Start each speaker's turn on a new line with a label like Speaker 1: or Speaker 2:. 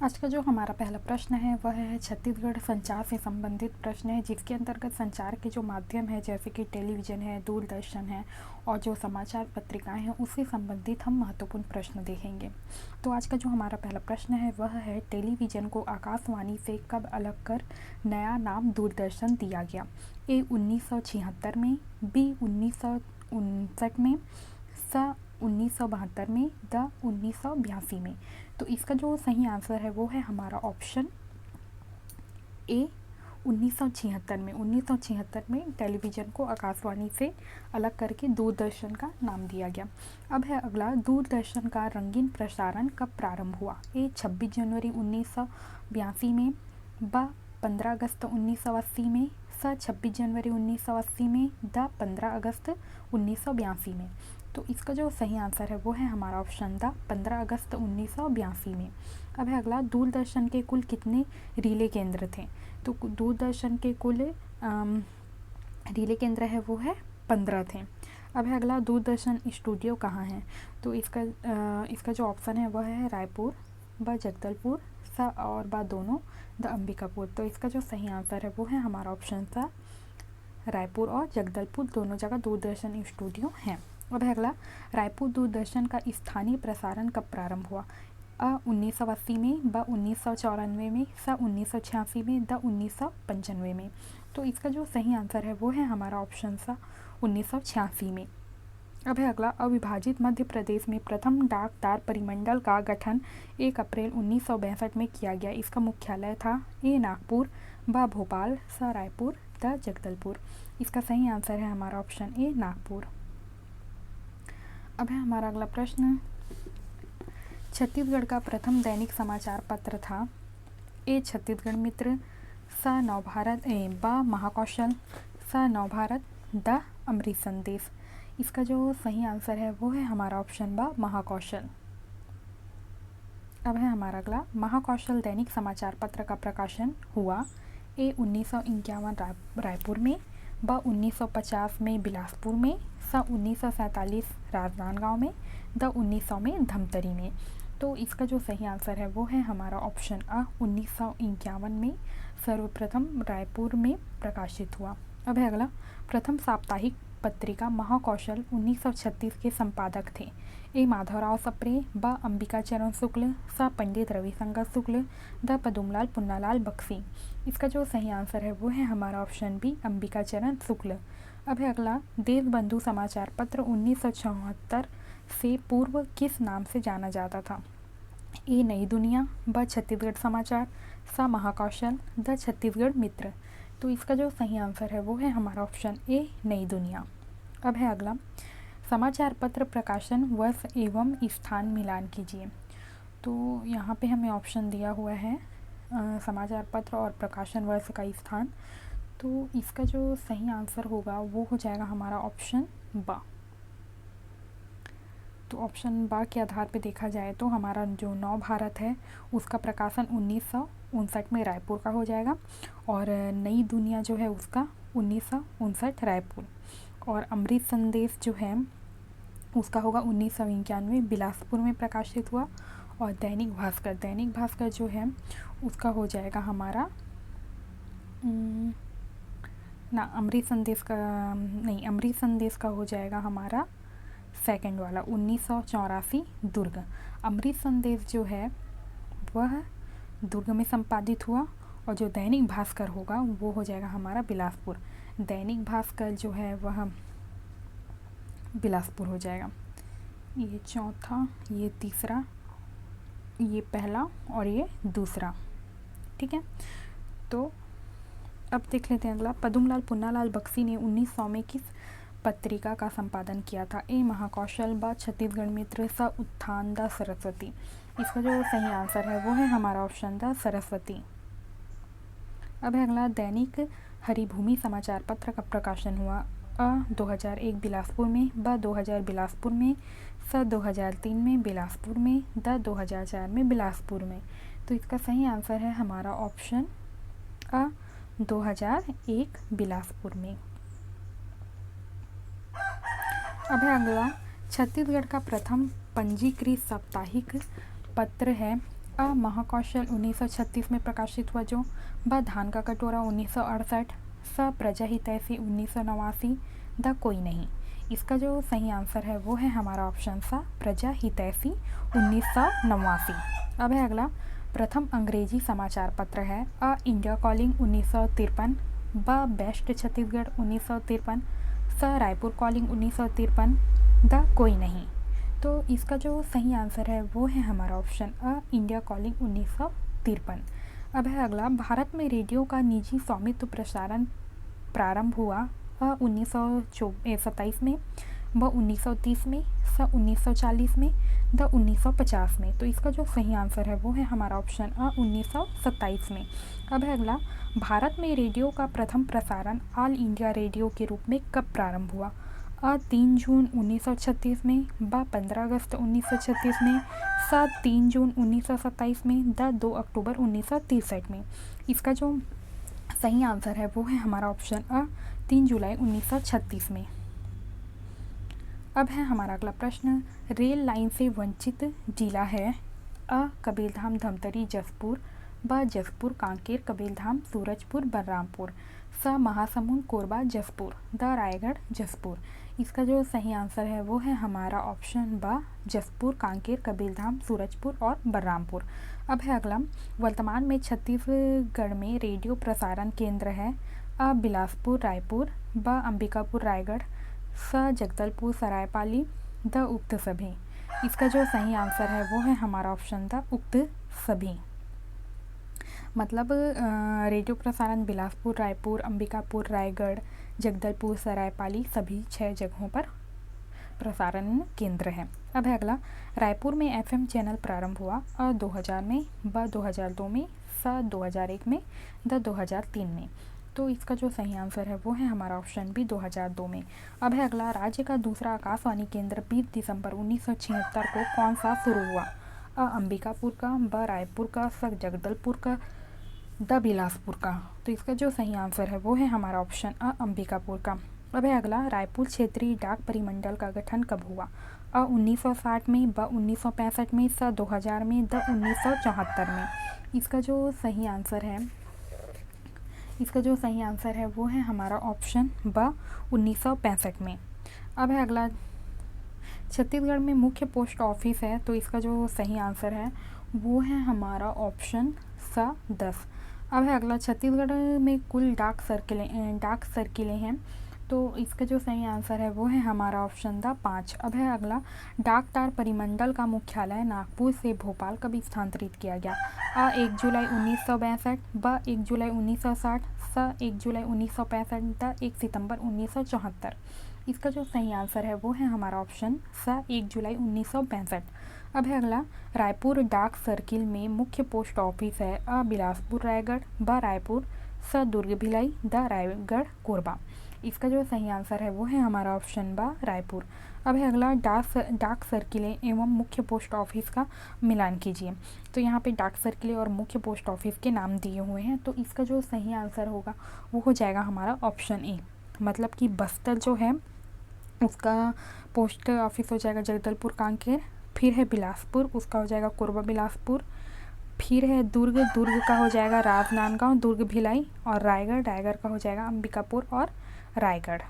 Speaker 1: आज का जो हमारा पहला प्रश्न है वह है छत्तीसगढ़ संचार से संबंधित प्रश्न है, जिसके अंतर्गत संचार के जो माध्यम है जैसे कि टेलीविज़न है, दूरदर्शन है और जो समाचार पत्रिकाएं हैं उससे संबंधित हम महत्वपूर्ण प्रश्न देखेंगे। तो आज का जो हमारा पहला प्रश्न है वह है टेलीविज़न को आकाशवाणी से कब अलग कर नया नाम दूरदर्शन दिया गया? ए 1976 में, बी 1959 में, स 1972 में, द 1982 में। तो इसका जो सही आंसर है वो है हमारा ऑप्शन ए 1976 में। 1976 में टेलीविज़न को आकाशवाणी से अलग करके दूरदर्शन का नाम दिया गया। अब है अगला, दूरदर्शन का रंगीन प्रसारण कब प्रारंभ हुआ? ए 26 जनवरी 1982 में, ब 15 अगस्त 1980 में, स 26 जनवरी 1980 में, द 15 अगस्त 1982 में। तो इसका जो सही आंसर है वो है हमारा ऑप्शन द 15 अगस्त 1982 में। अब है अगला, दूरदर्शन के कुल कितने रिले केंद्र थे? तो दूरदर्शन के कुल रिले केंद्र है वो है 15 थे। अब है अगला, दूरदर्शन स्टूडियो कहाँ है? तो इसका जो ऑप्शन है वह है रायपुर, ब जगदलपुर, स और ब दोनों द अंबिकापुर। तो इसका जो सही आंसर है वो है हमारा ऑप्शन सा रायपुर और जगदलपुर दोनों जगह दूरदर्शन स्टूडियो हैं। अब है अगला, रायपुर दूरदर्शन का स्थानीय प्रसारण कब प्रारंभ हुआ? अ 1980 में, ब 1994 में, स 1986 में, द 1995 में। तो इसका जो सही आंसर है वो है हमारा ऑप्शन सा 1986 में। अब है अगला, अविभाजित मध्य प्रदेश में प्रथम डाक तार परिमंडल का गठन 1 अप्रैल 1962 में किया गया। इसका मुख्यालय था ए नागपुर, ब भोपाल, स रायपुर, द जगदलपुर। इसका सही आंसर है हमारा ऑप्शन ए नागपुर। अब है हमारा अगला प्रश्न, छत्तीसगढ़ का प्रथम दैनिक समाचार पत्र था? ए छत्तीसगढ़ मित्र, स नवभारत, ब महाकौशल, स नवभारत, द अमृत संदेश। इसका जो सही आंसर है वो है हमारा ऑप्शन ब महाकौशल। अब है हमारा अगला, महाकौशल दैनिक समाचार पत्र का प्रकाशन हुआ ए 1951 रायपुर में, ब 1950 में बिलासपुर में, स 1947 राजनांदगांव में, द 1900 में धमतरी में। तो इसका जो सही आंसर है वो है हमारा ऑप्शन अ 1951 में सर्वप्रथम रायपुर में प्रकाशित हुआ। अब है अगला, प्रथम साप्ताहिक पत्रिका महाकौशल 1936 के संपादक थे? ए माधवराव सप्रे, ब अंबिका चरण शुक्ल, स पंडित रविशंकर शुक्ल, द पदुमलाल पुन्नालाल बख्शी। इसका जो सही आंसर है वो है हमारा ऑप्शन बी अंबिका चरण शुक्ल। अब है अगला, देशबंधु समाचार पत्र 1974 से पूर्व किस नाम से जाना जाता था? ए नई दुनिया, ब छत्तीसगढ़ समाचार, स महाकौशल, द छत्तीसगढ़ मित्र। तो इसका जो सही आंसर है वो है हमारा ऑप्शन ए नई दुनिया। अब है अगला, समाचार पत्र प्रकाशन वर्ष एवं स्थान मिलान कीजिए। तो यहाँ पे हमें ऑप्शन दिया हुआ है समाचार पत्र और प्रकाशन वर्ष का स्थान। तो इसका जो सही आंसर होगा वो हो जाएगा हमारा ऑप्शन बा। तो ऑप्शन बा के आधार पे देखा जाए तो हमारा जो नव भारत है उसका प्रकाशन 1959 में रायपुर का हो जाएगा, और नई दुनिया जो है उसका 1959 रायपुर, और अमृत संदेश जो है उसका होगा 1991 बिलासपुर में प्रकाशित हुआ, और दैनिक भास्कर जो है उसका हो जाएगा हमारा अमृत संदेश का हो जाएगा हमारा सेकंड वाला 1984 दुर्ग। अमृत संदेश जो है वह दुर्ग में संपादित हुआ, और जो दैनिक भास्कर होगा वो हो जाएगा हमारा बिलासपुर। दैनिक भास्कर जो है वह बिलासपुर हो जाएगा। ये चौथा, ये तीसरा, ये पहला और ये दूसरा। ठीक है, तो अब देख लेते हैं अगला, पदुमलाल पुन्नालाल बख्शी ने 1900 में किस पत्रिका का संपादन किया था? ए महाकौशल, ब छत्तीसगढ़ मित्र, स उत्थान, द सरस्वती। इसका जो सही आंसर है वो है हमारा ऑप्शन द सरस्वती। अब है अगला, दैनिक हरिभूमि समाचार पत्र का प्रकाशन हुआ? अ 2001 बिलासपुर में, ब 2000 बिलासपुर में, स 2003 में बिलासपुर में, द 2004 में बिलासपुर में। तो इसका सही आंसर है हमारा ऑप्शन अ 2001 बिलासपुर में। अब है अगला, छत्तीसगढ़ का प्रथम पंजीकृत साप्ताहिक पत्र है महाकौशल 1936 में प्रकाशित हुआ जो। ब धान का कटोरा 1968। स प्रजा हितैषी 1989। द कोई नहीं। इसका जो सही आंसर है वो है हमारा ऑप्शन सा प्रजा हितैषी 1989। अब है अगला, प्रथम अंग्रेजी समाचार पत्र है। India calling 1953। ब बेस्ट छत्तीसगढ़ 1953। स रायपुर कॉलिंग 1953। द कोई नहीं। तो इसका जो सही आंसर है वो है हमारा ऑप्शन इंडिया कॉलिंग 1953। अब है अगला, भारत में रेडियो का निजी स्वामित्व प्रसारण प्रारंभ हुआ 1927 में। व 1930 में। स 1940 में। द 1950 में। तो इसका जो सही आंसर है वो है हमारा ऑप्शन 1927 में। अब है अगला, भारत में रेडियो का प्रथम प्रसारण ऑल इंडिया रेडियो के रूप में कब प्रारंभ हुआ। 3 जून 1936 में। ब 15 अगस्त 1936 में। स 3 जून 1927 में। द 2 अक्टूबर 1963 में। इसका जो सही आंसर है वो है हमारा ऑप्शन 3 जुलाई 1936 में। अब है हमारा अगला प्रश्न, रेल लाइन से वंचित जिला है। कबीरधाम धमतरी जसपुर। ब जसपुर कांकेर कबीरधाम सूरजपुर बलरामपुर। स महासमुंद कोरबा जसपुर। द रायगढ़ जसपुर। इसका जो सही आंसर है वो है हमारा ऑप्शन ब जसपुर कांकेर कबीरधाम सूरजपुर और बलरामपुर। अब है अगला, वर्तमान में छत्तीसगढ़ में रेडियो प्रसारण केंद्र है। बिलासपुर रायपुर। ब अंबिकापुर रायगढ़। स जगदलपुर सरायपाली। द उक्त सभी। इसका जो सही आंसर है वो है हमारा ऑप्शन द उक्त सभी। मतलब रेडियो प्रसारण बिलासपुर रायपुर अंबिकापुर रायगढ़ जगदलपुर सरायपाली सभी 6 जगहों पर प्रसारण केंद्र है। अब है अगला, रायपुर में एफएम चैनल प्रारंभ हुआ 2000 में। ब 2002 में। स 2001 में। द 2003 में। तो इसका जो सही आंसर है वो है हमारा ऑप्शन बी 2002 में। अब है अगला, राज्य का दूसरा आकाशवाणी केंद्र 20 दिसंबर 1976 को कौन सा शुरू हुआ। अंबिकापुर का। ब रायपुर का। स जगदलपुर का। द बिलासपुर का। तो इसका जो सही आंसर है वो है हमारा ऑप्शन अंबिकापुर का। अब है अगला, रायपुर क्षेत्रीय डाक परिमंडल का गठन कब हुआ। 1960 में। ब 1965 में। स 2000 में। द 1974 में। इसका जो सही आंसर है वो है हमारा ऑप्शन ब 1965 में। अब है अगला, छत्तीसगढ़ में मुख्य पोस्ट ऑफिस है। तो इसका जो सही आंसर है वो है हमारा ऑप्शन स 10। अब है अगला, छत्तीसगढ़ में कुल डाक सर्किलें हैं। तो इसका जो सही आंसर है वो है हमारा ऑप्शन द 5। अब है अगला, डाकटार परिमंडल का मुख्यालय नागपुर से भोपाल कब स्थानांतरित किया गया। 1 जुलाई 1962। ब 1 जुलाई 1960। स 1 जुलाई 1965। द 1 सितंबर 1974। इसका जो सही आंसर है वो है हमारा ऑप्शन स 1 जुलाई 1965। अब है अगला, रायपुर डाक सर्किल में मुख्य पोस्ट ऑफिस है। बिलासपुर रायगढ़। ब रायपुर। स दुर्ग भिलाई। द रायगढ़ कोरबा। इसका जो सही आंसर है वो है हमारा ऑप्शन ब रायपुर। अब है अगला, डाक सर्किलें एवं मुख्य पोस्ट ऑफिस का मिलान कीजिए। तो यहाँ पे डाक सर्किलें और मुख्य पोस्ट ऑफिस के नाम दिए हुए हैं। तो इसका जो सही आंसर होगा वो हो जाएगा हमारा ऑप्शन ए। मतलब कि बस्तर जो है उसका पोस्ट ऑफिस हो जाएगा जगदलपुर कांकेर। फिर है बिलासपुर, उसका हो जाएगा कोरबा बिलासपुर। फिर है दुर्ग का हो जाएगा राजनांदगांव दुर्ग भिलाई। और रायगढ़ का हो जाएगा अंबिकापुर और रायगढ़।